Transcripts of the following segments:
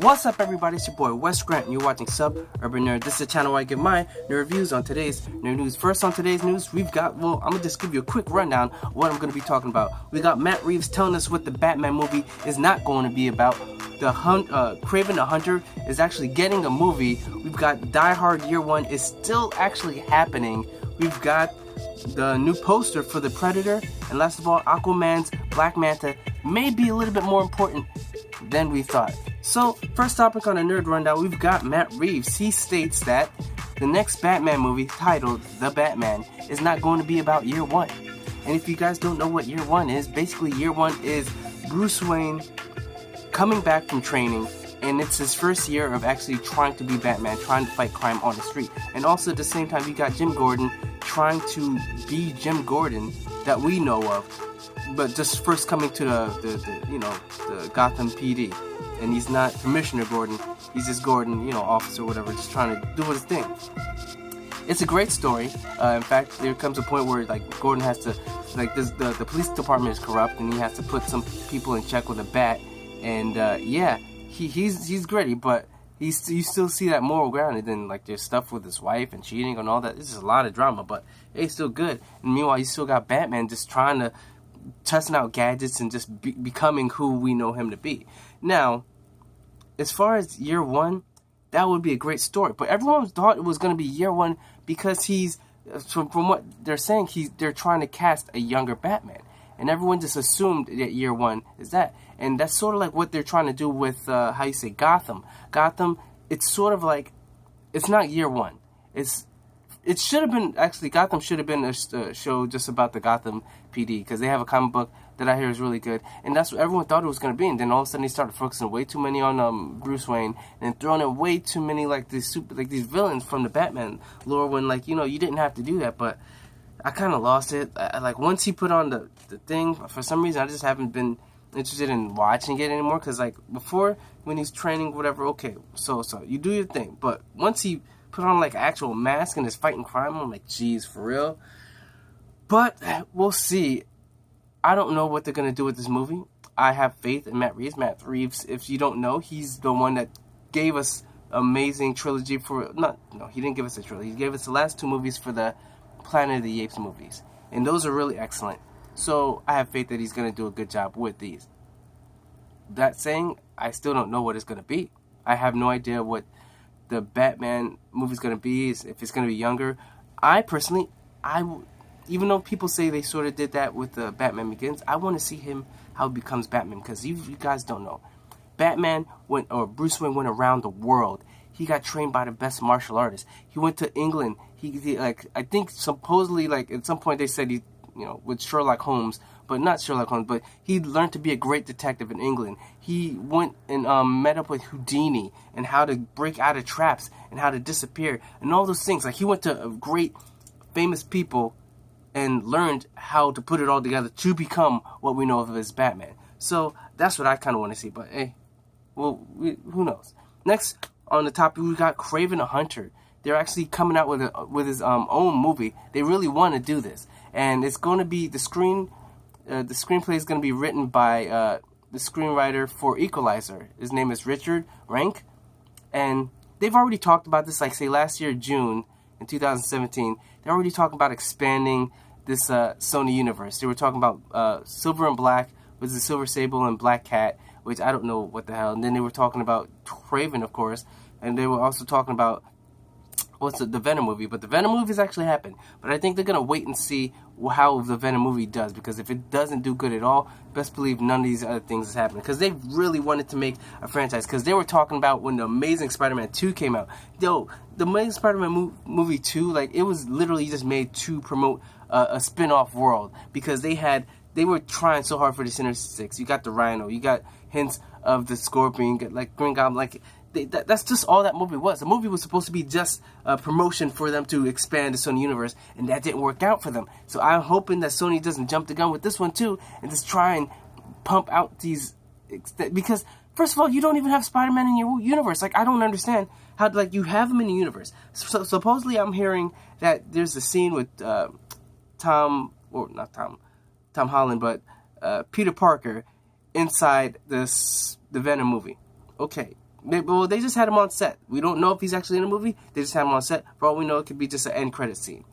What's up, everybody? It's your boy Wes Grant, and you're watching Suburban Nerd. This is a channel where I give my nerd reviews on today's nerd news. First on today's news, we've got, I'm gonna just give you a quick rundown of what I'm gonna be talking about. We got Matt Reeves telling us what the Batman movie is not going to be about. Kraven the Hunter is actually getting a movie. We've got Die Hard Year 1 is still actually happening. We've got the new poster for the Predictor, and last of all, Aquaman's Black Manta may be a little bit more important than we thought. So, first topic on the nerd rundown, we've got Matt Reeves. He states that the next Batman movie, titled The Batman, is not going to be about Year 1. And if you guys don't know what Year 1 is, basically Year 1 is Bruce Wayne coming back from training, and it's his first year of actually trying to be Batman, trying to fight crime on the street. And also at the same time, you got Jim Gordon trying to be Jim Gordon that we know of, but just first coming to the Gotham PD. And he's not Commissioner Gordon, he's just Gordon, officer, whatever, just trying to do his thing. It's a great story. In fact, there comes a point where Gordon has to, the police department is corrupt, and he has to put some people in check with a bat. And he's gritty, but you still see that moral ground. And then there's stuff with his wife and cheating and all that. This is a lot of drama, but it's still good. And meanwhile, you still got Batman just trying to testing out gadgets and just becoming who we know him to be. Now, as far as Year 1, that would be a great story. But everyone thought it was going to be Year 1 because from what they're saying, they're trying to cast a younger Batman. And everyone just assumed that Year 1 is that. And that's sort of like what they're trying to do with, Gotham. Gotham, it's sort of like, it's not Year 1. It should have been, actually, Gotham should have been a show just about the Gotham PD, because they have a comic book that I hear is really good, and that's what everyone thought it was going to be. And then all of a sudden they started focusing way too many on Bruce Wayne, and throwing in way too many these villains from the Batman lore, when you didn't have to do that. But I kind of lost it. Once he put on the thing, for some reason I just haven't been interested in watching it anymore, because before, when he's training, whatever, okay, so you do your thing, but once he put on actual mask and is fighting crime, I'm like, geez, for real? But we'll see. I don't know what they're going to do with this movie. I have faith in Matt Reeves. Matt Reeves, if you don't know, he's the one that gave us amazing trilogy he didn't give us a trilogy. He gave us the last two movies for the Planet of the Apes movies. And those are really excellent. So I have faith that he's going to do a good job with these. That saying, I still don't know what it's going to be. I have no idea what the Batman movie is going to be, if it's going to be younger. I personally, even though people say they sort of did that with the Batman Begins, I want to see how he becomes Batman, because you guys don't know. Bruce Wayne went around the world. He got trained by the best martial artists. He went to England. I think supposedly, at some point they said he, with Sherlock Holmes, but not Sherlock Holmes, but he learned to be a great detective in England. He went and met up with Houdini and how to break out of traps and how to disappear and all those things. He went to great famous people and learned how to put it all together to become what we know of as Batman. So that's what I kind of want to see. But hey, who knows? Next on the topic, we got Kraven the Hunter. They're actually coming out with his own movie. They really want to do this, and it's going to be the screenplay is going to be written by the screenwriter for Equalizer. His name is Richard Rank, and they've already talked about this. Last year, June in 2017, they're already talking about expanding this Sony universe. They were talking about Silver and Black, with the Silver Sable, and Black Cat, which I don't know what the hell. And then they were talking about Kraven, of course, and they were also talking about the Venom movie. But the Venom movie has actually happened. But I think they're going to wait and see how the Venom movie does, because if it doesn't do good at all, best believe none of these other things is happening, because they really wanted to make a franchise. Because they were talking about when the Amazing Spider-Man 2 came out. The Amazing Spider-Man movie 2, it was literally just made to promote a spin-off world, because they were trying so hard for the Sinister Six. You got the Rhino, you got hints of the Scorpion, Green Goblin, that's just all that movie was. The movie was supposed to be just a promotion for them to expand the Sony universe, and that didn't work out for them. So I'm hoping that Sony doesn't jump the gun with this one too, and just try and pump out these, because first of all, you don't even have Spider-Man in your universe. I don't understand how you have him in the universe. So supposedly I'm hearing that there's a scene with Tom Holland, but Peter Parker inside the Venom movie. Okay, They just had him on set. We don't know if he's actually in a movie. They just had him on set. For all we know, it could be just an end credit scene.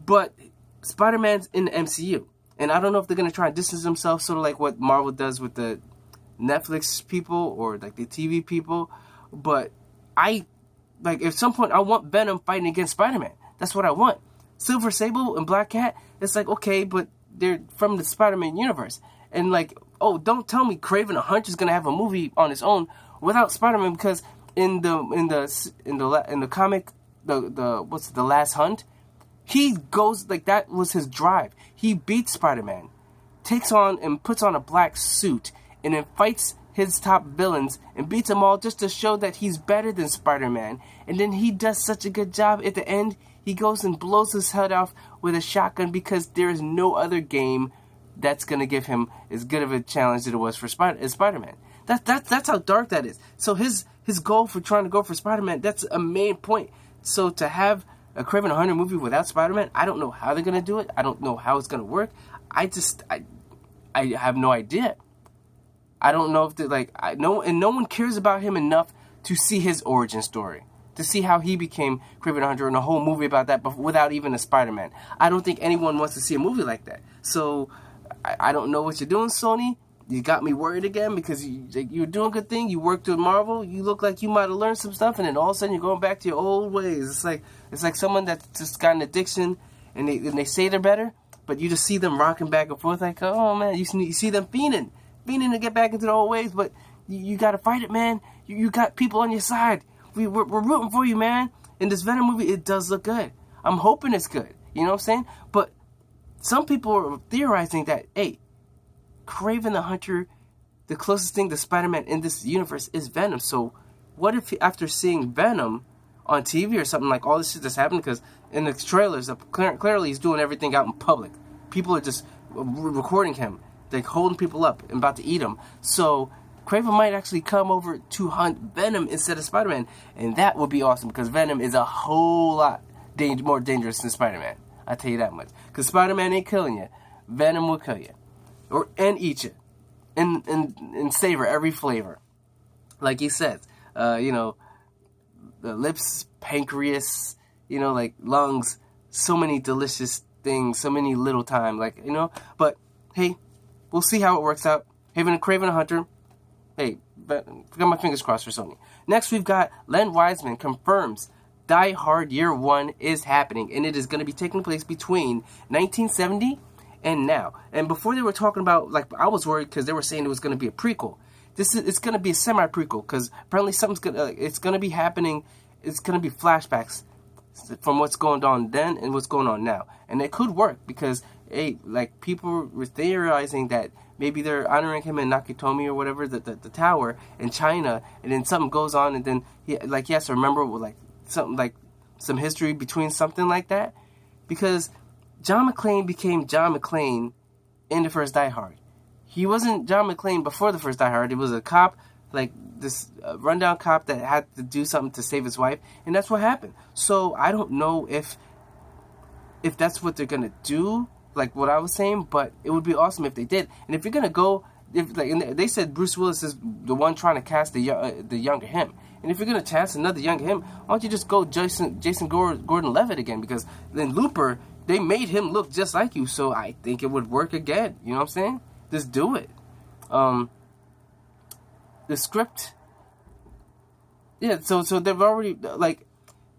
But Spider-Man's in the MCU. And I don't know if they're going to try and distance themselves, sort of like what Marvel does with the Netflix people or like the TV people. But at some point, I want Venom fighting against Spider-Man. That's what I want. Silver Sable and Black Cat, it's like, okay, but they're from the Spider-Man universe. And like, oh, don't tell me Kraven the Hunter is going to have a movie on his own without Spider-Man, because in the comic, the Last Hunt, he goes, like, that was his drive. He beats Spider-Man, takes on and puts on a black suit, and then fights his top villains and beats them all just to show that he's better than Spider-Man. And then he does such a good job at the end. He goes and blows his head off with a shotgun because there is no other game that's going to give him as good of a challenge as it was for Spider-Man. That's how dark that is. So his goal for trying to go for Spider-Man, that's a main point. So to have a Kraven the Hunter movie without Spider-Man, I don't know how they're going to do it. I don't know how it's going to work. I have no idea. I don't know if they're no one cares about him enough to see his origin story, to see how he became Kraven the Hunter, and a whole movie about that, but without even a Spider-Man. I don't think anyone wants to see a movie like that. So I don't know what you're doing, Sony. You got me worried again, because you're doing a good thing. You worked with Marvel. You look like you might have learned some stuff, and then all of a sudden you're going back to your old ways. It's like someone that's just got an addiction, and they say they're better, but you just see them rocking back and forth like, oh man, you see them fiending to get back into the old ways, but you got to fight it, man. You got people on your side. We're rooting for you, man. In this Venom movie, it does look good. I'm hoping it's good. You know what I'm saying? But some people are theorizing that, hey, Kraven the Hunter, the closest thing to Spider-Man in this universe is Venom. So what if after seeing Venom on TV or something, like all this shit that's happening, because in the trailers, clearly he's doing everything out in public. People are just recording him, like holding people up and about to eat them. So Kraven might actually come over to hunt Venom instead of Spider-Man, and that would be awesome, because Venom is a whole lot more dangerous than Spider-Man. I tell you that much. Because Spider-Man ain't killing you, Venom will kill you, and eat you, and savor every flavor, like he says. The lips, pancreas, like lungs, so many delicious things, so many little time, But hey, we'll see how it works out. Having a Kraven the Hunter. Hey, but I got my fingers crossed for Sony. Next, we've got Len Wiseman confirms Die Hard Year 1 is happening, and it is going to be taking place between 1970 and now. And before they were talking about, I was worried because they were saying it was going to be a prequel. It's going to be a semi-prequel, because apparently it's going to be happening. It's going to be flashbacks from what's going on then and what's going on now. And it could work, because people were theorizing that maybe they're honoring him in Nakatomi or whatever, the tower in China, and then something goes on, and then he has to remember something some history between something like that, because John McClane became John McClane in the first Die Hard. He wasn't John McClane before the first Die Hard. It was a cop, this rundown cop that had to do something to save his wife, and that's what happened. So I don't know if that's what they're gonna do, like what I was saying, but it would be awesome if they did. And if you're gonna go, and they said Bruce Willis is the one trying to cast the younger him. And if you're gonna cast another younger him, why don't you just go Jason Gordon-Levitt again? Because then Looper, they made him look just like you, so I think it would work again. You know what I'm saying? Just do it. The script, yeah. So they've already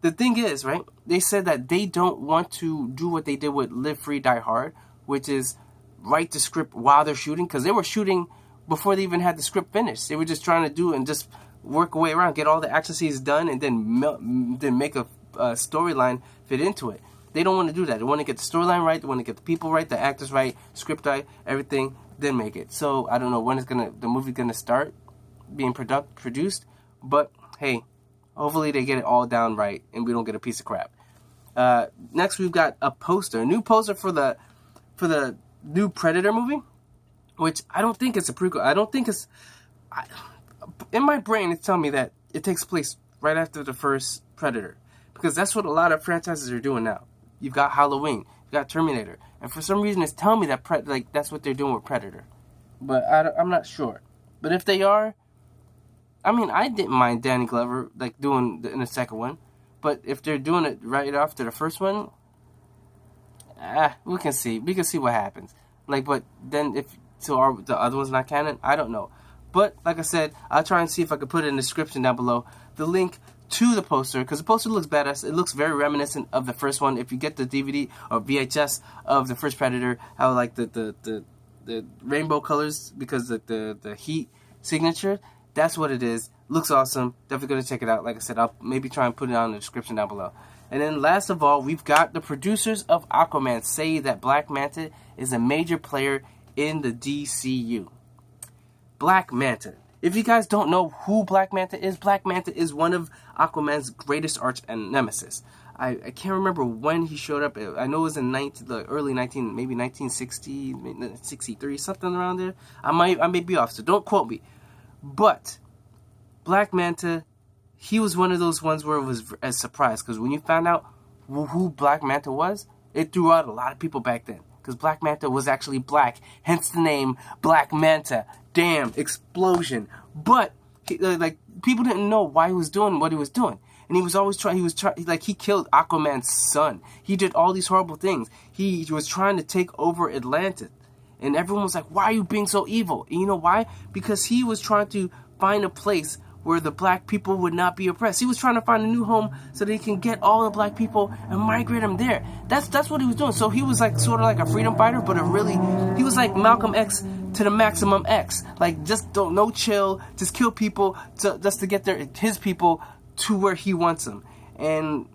the thing is, right? They said that they don't want to do what they did with Live Free Die Hard, which is write the script while they're shooting, because they were shooting before they even had the script finished. They were just trying to do and just work a way around, get all the action scenes done, and then make a storyline fit into it. They don't want to do that. They want to get the storyline right. They want to get the people right, the actors right, script right, everything, then make it. So I don't know when the movie gonna start being produced, but hey, hopefully they get it all down right and we don't get a piece of crap. Next, we've got a new poster for the new Predictor movie, which I don't think it's a prequel. I don't think in my brain, it's telling me that it takes place right after the first Predator, because that's what a lot of franchises are doing now. You've got Halloween, you've got Terminator, and for some reason it's telling me that that's what they're doing with Predator, but I'm not sure. But if they are, I mean, I didn't mind Danny Glover like doing in the second one, but if they're doing it right after the first one, we can see. We can see what happens. Like, but then if the other one's not canon, I don't know. But like I said, I'll try and see if I can put it in the description down below the link to the poster, because the poster looks badass. It looks very reminiscent of the first one. If you get the DVD or VHS of the first Predator, how like the rainbow colors because the heat signature, that's what it is. Looks awesome. Definitely gonna check it out. Like I said, I'll maybe try and put it on in the description down below. And then last of all, we've got the producers of Aquaman say that Black Manta is a major player in the DCU. Black Manta. If you guys don't know who Black Manta is one of Aquaman's greatest arch and nemesis. I can't remember when he showed up. I know it was in the early 1960, 63, something around there. I may be off, so don't quote me. But Black Manta, he was one of those ones where it was a surprise, because when you found out who Black Manta was, it threw out a lot of people back then. Because Black Manta was actually black, hence the name Black Manta. Damn, explosion. But like, people didn't know why he was doing what he was doing, and he was always trying. He killed Aquaman's son. He did all these horrible things. He was trying to take over Atlantis, and everyone was like, "Why are you being so evil?" And you know why? Because he was trying to find a place where the black people would not be oppressed. He was trying to find a new home so that he can get all the black people and migrate them there. That's what he was doing. So he was like sort of like a freedom fighter, but he was like Malcolm X to the maximum X. Like, just no chill, just kill people just to get his people to where he wants them. And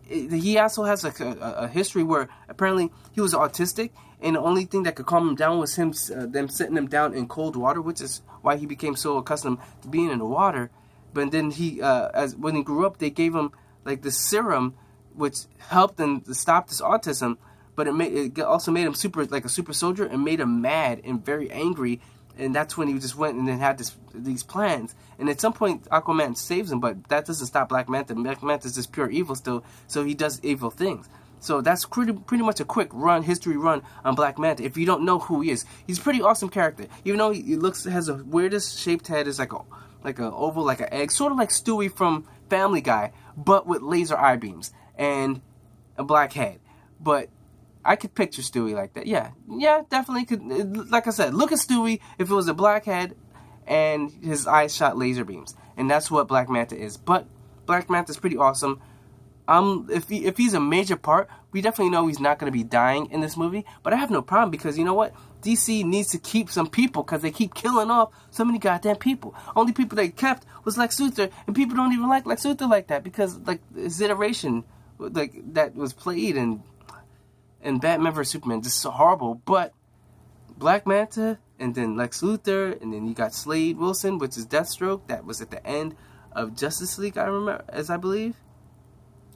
he also has a history where apparently he was autistic, and the only thing that could calm him down was them sitting him down in cold water, which is why he became so accustomed to being in the water. But then when he grew up, they gave him like this serum, which helped him to stop this autism. But it also made him like a super soldier, and made him mad and very angry. And that's when he just went and then had these plans. And at some point, Aquaman saves him, but that doesn't stop Black Manta. Black Manta is just pure evil still, so he does evil things. So that's pretty much a quick history run on Black Manta. If you don't know who he is, he's a pretty awesome character. Even though he has the weirdest shaped head, is like an oval, like an egg, sort of like Stewie from Family Guy, but with laser eye beams and a black head. But I could picture Stewie like that. Yeah, definitely could. Like I said, look at Stewie if it was a black head and his eyes shot laser beams, and that's what Black Manta is. But Black Manta is pretty awesome. If he's a major part, we definitely know he's not going to be dying in this movie. But I have no problem, because you know what? DC needs to keep some people, because they keep killing off so many goddamn people. Only people they kept was Lex Luthor, and people don't even like Lex Luthor like that, because like his iteration like that was played in Batman vs Superman, just so horrible. But Black Manta, and then Lex Luthor, and then you got Slade Wilson, which is Deathstroke. That was at the end of Justice League, I believe.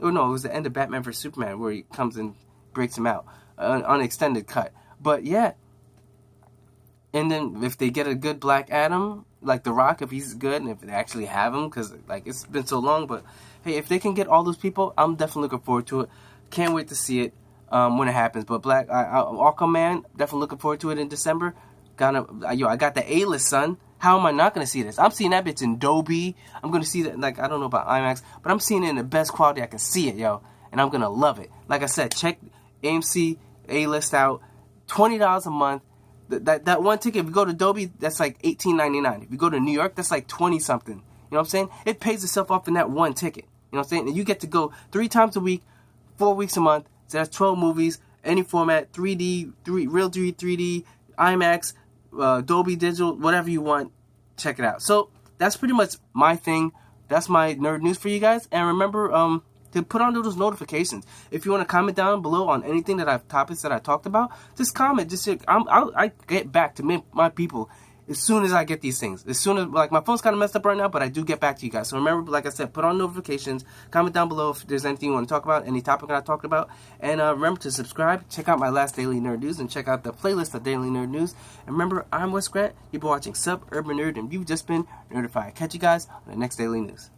Oh no, it was the end of Batman vs Superman, where he comes and breaks him out on an extended cut. But yeah, and then if they get a good Black Adam, like The Rock, if he's good, and if they actually have him, because like it's been so long. But hey, if they can get all those people, I'm definitely looking forward to it. Can't wait to see it when it happens. But Aquaman, definitely looking forward to it in December. I got the A-list, son. How am I not going to see this? I'm seeing that bitch in Dolby. I'm going to see that, like, I don't know about IMAX, but I'm seeing it in the best quality I can see it, yo. And I'm going to love it. Like I said, check AMC A-list out. $20 a month. That one ticket, if you go to Dolby, that's like $18.99. If you go to New York, that's like 20-something. You know what I'm saying? It pays itself off in that one ticket. You know what I'm saying? And you get to go 3 times a week, 4 weeks a month. So that's 12 movies, any format, 3D, real 3D, IMAX, Dolby Digital, whatever you want, check it out. So that's pretty much my thing. That's my nerd news for you guys. And remember to put on those notifications. If you want to comment down below on anything topics that I talked about, just comment. Just say, I get back to my people as soon as I get these things. As soon as, like, my phone's kind of messed up right now, but I do get back to you guys. So remember, like I said, put on notifications. Comment down below if there's anything you want to talk about, any topic I talked about. And remember to subscribe, check out my last Daily Nerd News, and check out the playlist of Daily Nerd News. And remember, I'm Wes Grant. You've been watching Suburban Nerd, and you've just been nerdified. Catch you guys on the next Daily News.